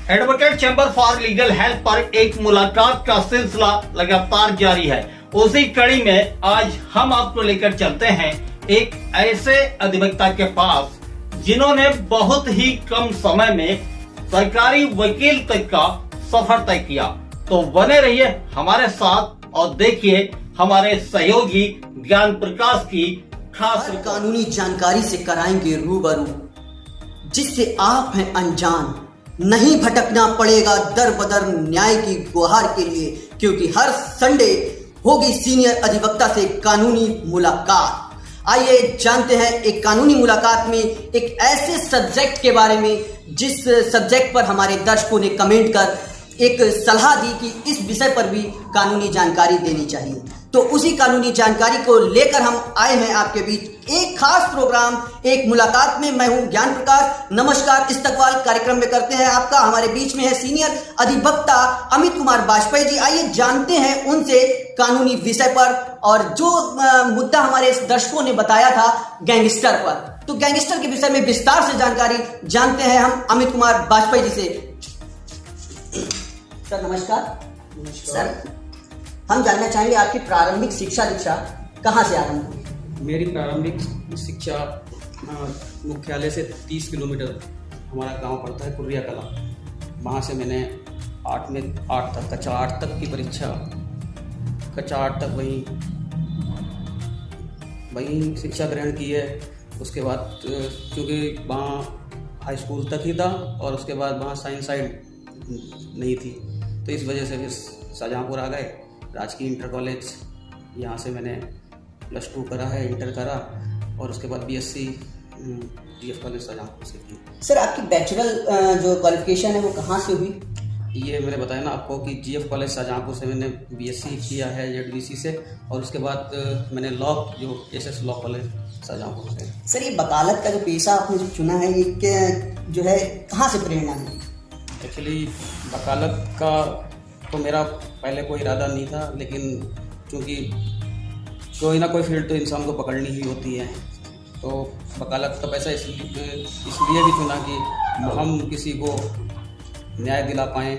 Advocate chamber for legal help पर एक मुलाकात का सिलसिला लगातार जारी है। उसी कड़ी में आज हम आपको लेकर चलते हैं एक ऐसे अधिवक्ता के पास जिन्होंने बहुत ही कम समय में सरकारी वकील तक का सफर तय किया। तो बने रहिए हमारे साथ और देखिए हमारे सहयोगी ज्ञान प्रकाश की खास कानूनी जानकारी से कराएंगे रूबरू, जिससे आप हैं अनजान। नहीं भटकना पड़ेगा दर बदर न्याय की गुहार के लिए, क्योंकि हर संडे होगी सीनियर अधिवक्ता से कानूनी मुलाकात। आइए जानते हैं एक कानूनी मुलाकात में एक ऐसे सब्जेक्ट के बारे में जिस सब्जेक्ट पर हमारे दर्शकों ने कमेंट कर एक सलाह दी कि इस विषय पर भी कानूनी जानकारी देनी चाहिए। तो उसी कानूनी जानकारी को लेकर हम आए हैं आपके बीच एक खास प्रोग्राम एक मुलाकात में। मैं हूं ज्ञान प्रकाश। नमस्कार, इस्तकबाल कार्यक्रम में करते हैं आपका। हमारे बीच में है सीनियर अधिवक्ता अमित कुमार वाजपेयी जी। आइए जानते हैं उनसे कानूनी विषय पर, और जो मुद्दा हमारे दर्शकों ने बताया था गैंगस्टर पर, तो गैंगस्टर के विषय में विस्तार से जानकारी जानते हैं हम अमित कुमार वाजपेयी जी से। सर नमस्कार। सर, हम जानना चाहेंगे आपकी प्रारंभिक शिक्षा दीक्षा कहाँ से आरंभ हुई? मेरी प्रारंभिक शिक्षा मुख्यालय से 30 किलोमीटर हमारा गांव पड़ता है, कुर्रिया कला। वहाँ से मैंने 8 तक कक्षा 8 तक की परीक्षा, कक्षा 8 तक वहीं शिक्षा ग्रहण की है। उसके बाद चूँकि वहाँ हाई स्कूल तक ही था और उसके बाद वहाँ साइंस साइड नहीं थी, तो इस वजह से फिर शाहजहाँपुर आ गए। राजकीय इंटर कॉलेज, यहाँ से मैंने +2 करा है, इंटर करा, और उसके बाद BSc GF कॉलेज शाहजहाँपुर से की। सर, आपकी बैचलर जो क्वालिफिकेशन है वो कहाँ से हुई? ये मैंने बताया ना आपको कि GF कॉलेज शाहजहाँपुर से मैंने BSc किया है ZBC से, और उसके बाद मैंने लॉ जो SS लॉ कॉलेज शाहजहाँपुर से। सर, ये वकालत का जो पेशा आपने जो चुना है, ये जो है कहाँ से प्रेरणा है? एक्चुअली वकालत का तो मेरा पहले कोई इरादा नहीं था, लेकिन चूँकि कोई ना कोई फील्ड तो इंसान को पकड़नी ही होती है, तो वकालत का पैसा इसलिए भी चुना कि हम किसी को न्याय दिला पाएँ,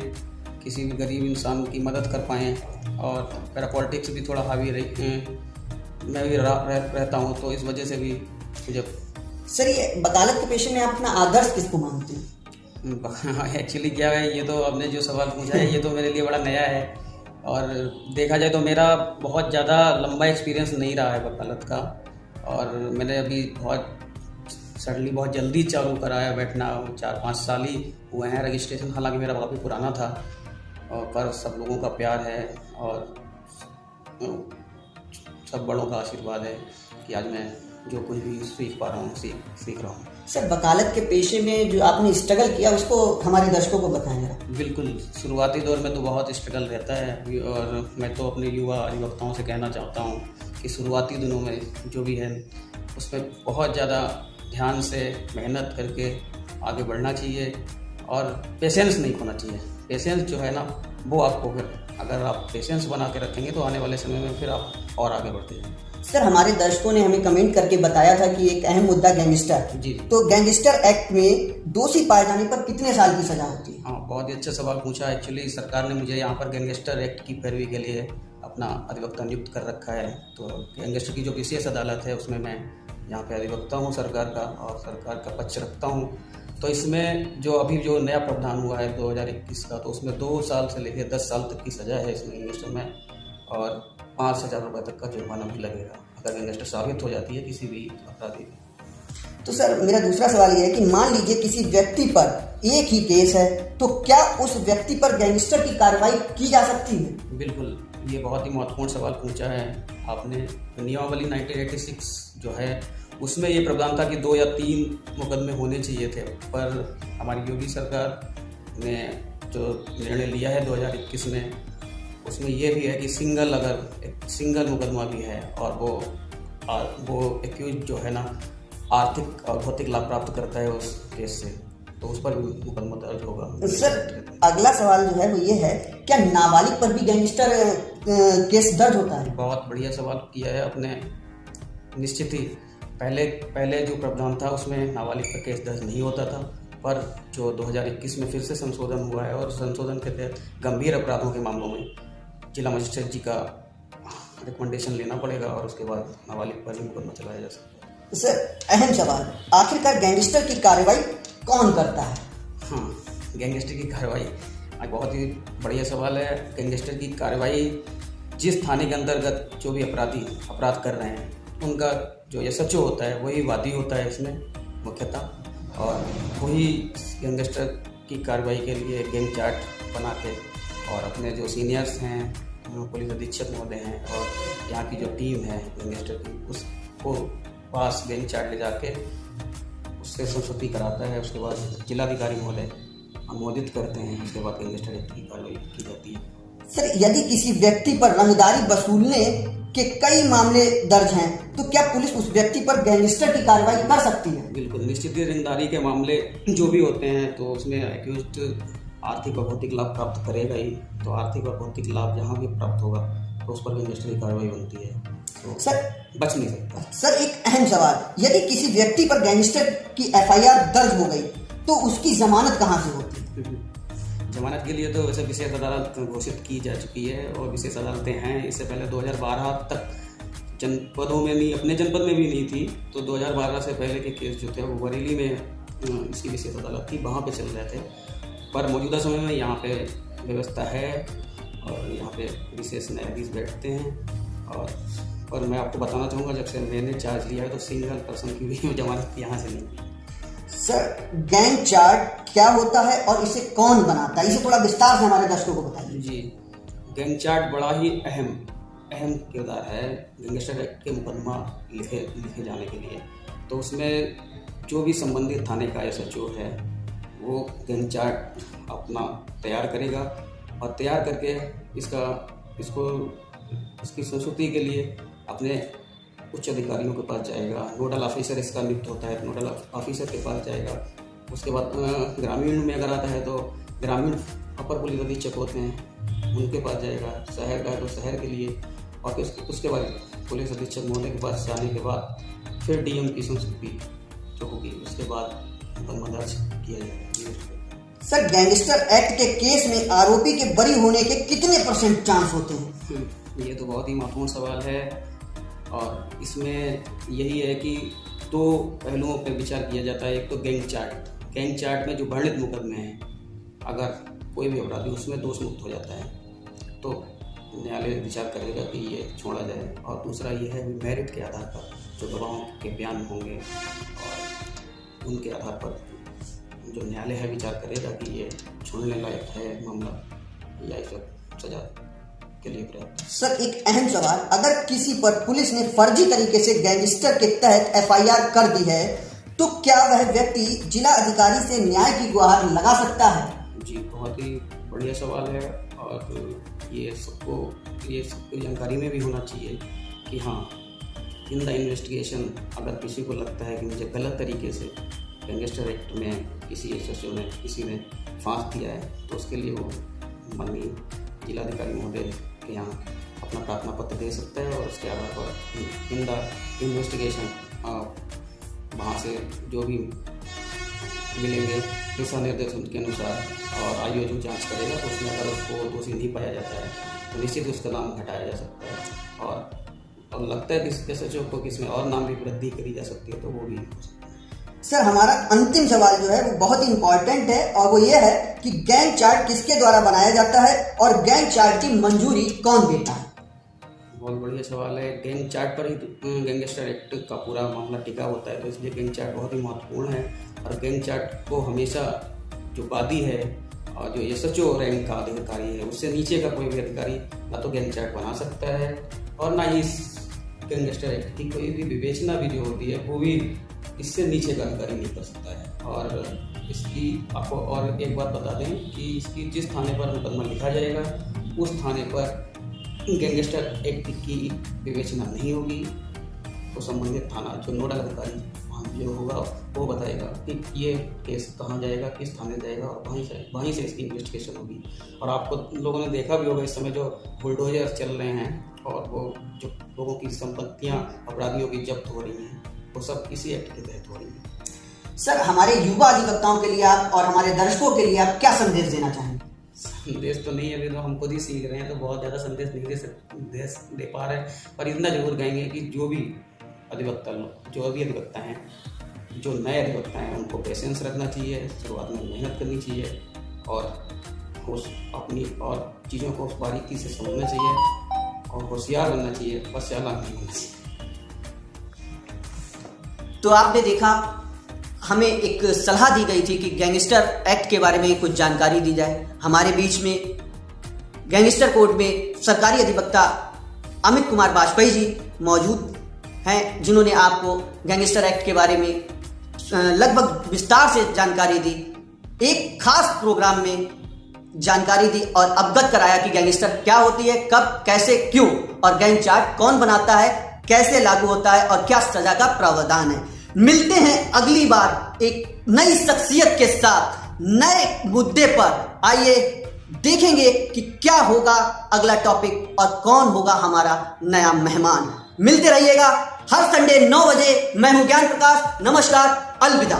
किसी भी गरीब इंसान की मदद कर पाएँ। और मेरा पॉलिटिक्स भी थोड़ा हावी मैं भी रहता हूँ, तो इस वजह से भी मुझे। सर, ये वकालत के पेशे में आप अपना आदर्श किसको मानते हैं? एक्चुअली क्या है, ये तो आपने जो सवाल पूछा है ये तो मेरे लिए बड़ा नया है, और देखा जाए तो मेरा बहुत ज़्यादा लंबा एक्सपीरियंस नहीं रहा है वकालत का, और मैंने अभी बहुत जल्दी चालू कराया बैठना। 4-5 साल ही हुए हैं रजिस्ट्रेशन, हालांकि मेरा काफ़ी पुराना था, और पर सब लोगों का प्यार है और सब बड़ों का आशीर्वाद है कि आज मैं जो कुछ भी सीख पा रहा हूँ सीख रहा हूँ। सर, वकालत के पेशे में जो आपने स्ट्रगल किया उसको हमारे दर्शकों को बताएं जरा। बिल्कुल, शुरुआती दौर में तो बहुत स्ट्रगल रहता है, और मैं तो अपने युवा अधिवक्ताओं से कहना चाहता हूँ कि शुरुआती दिनों में जो भी है उसमें बहुत ज़्यादा ध्यान से मेहनत करके आगे बढ़ना चाहिए, और पेशेंस नहीं खोना चाहिए। पेशेंस जो है ना, वो आपको फिर अगर आप पेशेंस बना के रखेंगे तो आने वाले समय में फिर आप और आगे बढ़ते हैं। सर, हमारे दर्शकों ने हमें कमेंट करके बताया था कि एक अहम मुद्दा गैंगस्टर। जी। तो गैंगस्टर एक्ट में दोषी पाए जाने पर कितने साल की सजा होती है? हाँ, बहुत ही अच्छा सवाल पूछा। एक्चुअली सरकार ने मुझे यहाँ पर गैंगस्टर एक्ट की पैरवी के लिए अपना अधिवक्ता नियुक्त कर रखा है। तो गैंगस्टर की जो विशेष अदालत है उसमें मैं यहाँ पे अधिवक्ता हूँ सरकार का, और सरकार का पक्ष रखता हूँ। तो इसमें जो अभी जो नया प्रावधान हुआ है 2021 का, तो उसमें 2 साल से लेकर 10 साल तक की सज़ा है इसमें गैंगस्टर में, और 5,000 रुपये तक का जुर्माना भी लगेगा अगर गैंगस्टर साबित हो जाती है किसी भी अपराधी की। तो सर, मेरा दूसरा सवाल ये है कि मान लीजिए किसी व्यक्ति पर एक ही केस है, तो क्या उस व्यक्ति पर गैंगस्टर की कार्रवाई की जा सकती है? बिल्कुल, ये बहुत ही महत्वपूर्ण सवाल पूछा है आपने। नियमावली 1986 जो है उसमें ये प्रावधान था कि 2 या 3 मुकदमे होने चाहिए थे, पर हमारी योगी सरकार ने जो निर्णय लिया है 2021 में, उसमें ये भी है कि अगर एक सिंगल मुकदमा भी है और वो एक्यूज जो है ना आर्थिक और भौतिक लाभ प्राप्त करता है उस केस से, तो उस पर भी मुकदमा दर्ज होगा। सर, अगला सवाल जो है वो ये है, क्या नाबालिग पर भी गैंगस्टर केस दर्ज होता है? बहुत बढ़िया सवाल किया है आपने। निश्चित ही पहले जो प्रावधान था उसमें नाबालिग का केस दर्ज नहीं होता था, पर जो 2021 में फिर से संशोधन हुआ है और संशोधन के तहत गंभीर अपराधों के मामलों में जिला मजिस्ट्रेट जी का रिकमेंडेशन लेना पड़ेगा और उसके बाद नाबालिग पर ही मुकदमा चलाया जा सकता है। सर अहम सवाल, आखिरकार गैंगस्टर की कार्रवाई कौन करता है? हाँ, गैंगस्टर की कार्रवाई आज बहुत ही बढ़िया सवाल है। गैंगस्टर की कार्रवाई जिस थाने के अंतर्गत जो भी अपराधी अपराध कर रहे हैं उनका जो एसएचओ होता है वही वादी होता है इसमें मुख्यतः, और वही गैंगस्टर की कार्रवाई के लिए गैंग चार्ट बना के और अपने जो सीनियर्स हैं, पुलिस अधीक्षक महोदय हैं और यहाँ की जो टीम है गैंगस्टर की, उसको पास गैंग चार्ट ले जाके उससे संस्तुति कराता है। उसके बाद जिलाधिकारी महोदय अनुमोदित करते हैं, उसके बाद गैंगस्टर एक्ट की कार्रवाई की जाती है। सर यदि किसी व्यक्ति पर रंगदारी वसूलने के कई मामले दर्ज हैं तो क्या पुलिस उस व्यक्ति पर गैंगस्टर की कार्रवाई कर सकती है? बिल्कुल, निश्चित ही रंगदारी के मामले जो भी होते हैं तो उसमें एक्यूज्ड आर्थिक और भौतिक लाभ प्राप्त करेगा ही, तो आर्थिक और भौतिक लाभ जहाँ भी प्राप्त होगा तो उस पर गैंगस्टर की कार्रवाई बनती है, तो सर बच नहीं सकता। सर एक अहम सवाल, यदि किसी व्यक्ति पर गैंगस्टर की एफआईआर दर्ज हो गई तो उसकी जमानत कहाँ से होती है? जमानत के लिए तो वैसे विशेष अदालत घोषित की जा चुकी है और विशेष अदालतें हैं। इससे पहले 2012 तक जनपदों में नहीं, अपने जनपद में भी नहीं थी, तो 2012 से पहले के केस जो थे वो बरेली में इसकी विशेष अदालत थी, वहाँ पे चल रहे थे। पर मौजूदा समय में यहाँ पे व्यवस्था है और यहाँ पे विशेष न्यायाधीश बैठते हैं। और मैं आपको बताना चाहूँगा, जब से मैंने चार्ज लिया है तो सिंगल पर्सन की भी जमानत यहाँ से नहीं। सर गैंग चार्ट क्या होता है और इसे कौन बनाता है, इसे थोड़ा विस्तार से हमारे दर्शकों को बताइए। जी, गैंग चार्ट बड़ा ही अहम किरदार है गैंगस्टर एक्ट के मुकदमा लिखे जाने के लिए। तो उसमें जो भी संबंधित थाने का एसएचओ है वो गैंग चार्ट अपना तैयार करेगा और तैयार करके इसकी संस्तुति के लिए अपने उच्च अधिकारियों के पास जाएगा। नोडल ऑफिसर इसका नियुक्त होता है, नोडल ऑफिसर के पास जाएगा। उसके बाद ग्रामीण में अगर आता है तो ग्रामीण अपर पुलिस अधीक्षक होते हैं, उनके पास जाएगा। शहर का है तो शहर के लिए, और उसके बाद पुलिस अधीक्षक महोदय के पास जाने के बाद फिर डीएम की संस्तुति जो होगी, उसके बाद मुकदमा दर्ज किया जाएगा। सर गैंगस्टर एक्ट के केस में आरोपी के बरी होने के कितने % चांस होते हैं? ये तो बहुत ही महत्वपूर्ण सवाल है और इसमें यही है कि 2 पहलुओं पर विचार किया जाता है। एक तो गैंग चार्ट में जो वर्णित मुकदमे हैं, अगर कोई भी अपराधी उसमें दोष मुक्त हो जाता है तो न्यायालय विचार करेगा कि ये छोड़ा जाए। और दूसरा ये है मेरिट के आधार पर जो गवाहों के बयान होंगे और उनके आधार पर जो न्यायालय है विचार करेगा कि ये छोड़ने लायक है मामला या इसे सजा के लिए पर्याप्त। सर एक अहम सवाल, अगर किसी पर पुलिस ने फर्जी तरीके से गैंगस्टर के तहत एफआईआर कर दी है तो क्या वह व्यक्ति जिला अधिकारी से न्याय की गुहार लगा सकता है? जी, बहुत ही बढ़िया सवाल है और ये सबको जानकारी में भी होना चाहिए कि हाँ, इन द इन्वेस्टिगेशन अगर किसी को लगता है कि मुझे गलत तरीके से गैंगस्टर एक्ट में किसी एसएचओ ने किसी ने फांस दिया है तो उसके लिए वो माननीय जिलाधिकारी महोदय के यहाँ अपना प्रार्थना पत्र दे सकता है और उसके आधार पर इन द इन्वेस्टिगेशन वहाँ से जो भी मिलेंगे दिशा निर्देश उनके अनुसार और आईओ जो जांच करेगा तो उसमें अगर उसको दोषी नहीं पाया जाता है तो निश्चित उसका नाम हटाया जा सकता है। और लगता है कि एसएचओ को किसमें और नाम भी वृद्धि करी जा सकती है तो वो भी हो सकता है। सर हमारा अंतिम सवाल जो है वो बहुत ही इम्पोर्टेंट है और वो ये है कि गैंग चार्ट किसके द्वारा बनाया जाता है और गैंग चार्ट की मंजूरी कौन देता है? बहुत बढ़िया सवाल है। गैंग चार्ट पर ही गैंगस्टर एक्ट का पूरा मामला टिका होता है, तो इसलिए गैंग चार्ट बहुत ही महत्वपूर्ण है। और गैंग चार्ट को हमेशा जो वादी है और जो एसएचओ रैंक का अधिकारी है उससे नीचे का कोई भी अधिकारी ना तो गैंग चार्ट बना सकता है और ना ही इस गैंगस्टर एक्ट की कोई भी विवेचना भी जो होती है वो भी इससे नीचे का अधिकारी नहीं कर सकता है। और इसकी आपको और एक बात बता दें कि इसकी जिस थाने पर मुकदमा लिखा जाएगा उस थाने पर गैंगस्टर एक्ट की विवेचना नहीं होगी। तो संबंधित थाना जो नोडल अधिकारी जो होगा वो बताएगा कि ये केस कहाँ जाएगा, किस थाने जाएगा और वहीं से इसकी इन्वेस्टिगेशन होगी। और आपको लोगों ने देखा भी होगा इस समय जो बुलडोजर चल रहे हैं और वो जो लोगों की संपत्तियाँ अपराधियों की जब्त हो रही हैं वो सब इसी एक्ट के तहत हो रही हैं। सर, हमारे युवा अधिवक्ताओं के लिए आप और हमारे दर्शकों के लिए आप क्या संदेश देना चाहेंगे? संदेश तो नहीं, अभी तो हम खुद ही सीख रहे हैं, तो बहुत ज़्यादा संदेश नहीं दे पा रहे हैं, पर इतना जरूर कहेंगे कि जो भी अधिवक्ता हैं, जो नए अधिवक्ता हैं, उनको पेशेंस रखना चाहिए, शुरुआत में मेहनत करनी चाहिए और उस अपनी और चीज़ों को बारीकी से समझना चाहिए और होशियार बनना चाहिए, बस चालाक नहीं बनना चाहिए। तो आपने देखा, हमें एक सलाह दी गई थी कि गैंगस्टर एक्ट के बारे में कुछ जानकारी दी जाए। हमारे बीच में गैंगस्टर कोर्ट में सरकारी अधिवक्ता अमित कुमार वाजपेयी जी मौजूद हैं, जिन्होंने आपको गैंगस्टर एक्ट के बारे में लगभग विस्तार से जानकारी दी, एक खास प्रोग्राम में जानकारी दी और अवगत कराया कि गैंगस्टर क्या होती है, कब, कैसे, क्यों और गैंग चार्ट कौन बनाता है, कैसे लागू होता है और क्या सजा का प्रावधान है। मिलते हैं अगली बार एक नई शख्सियत के साथ, नए मुद्दे पर। आइए देखेंगे कि क्या होगा अगला टॉपिक और कौन होगा हमारा नया मेहमान। मिलते रहिएगा हर संडे 9 बजे। मैं हूं ज्ञान प्रकाश। नमस्कार, अलविदा।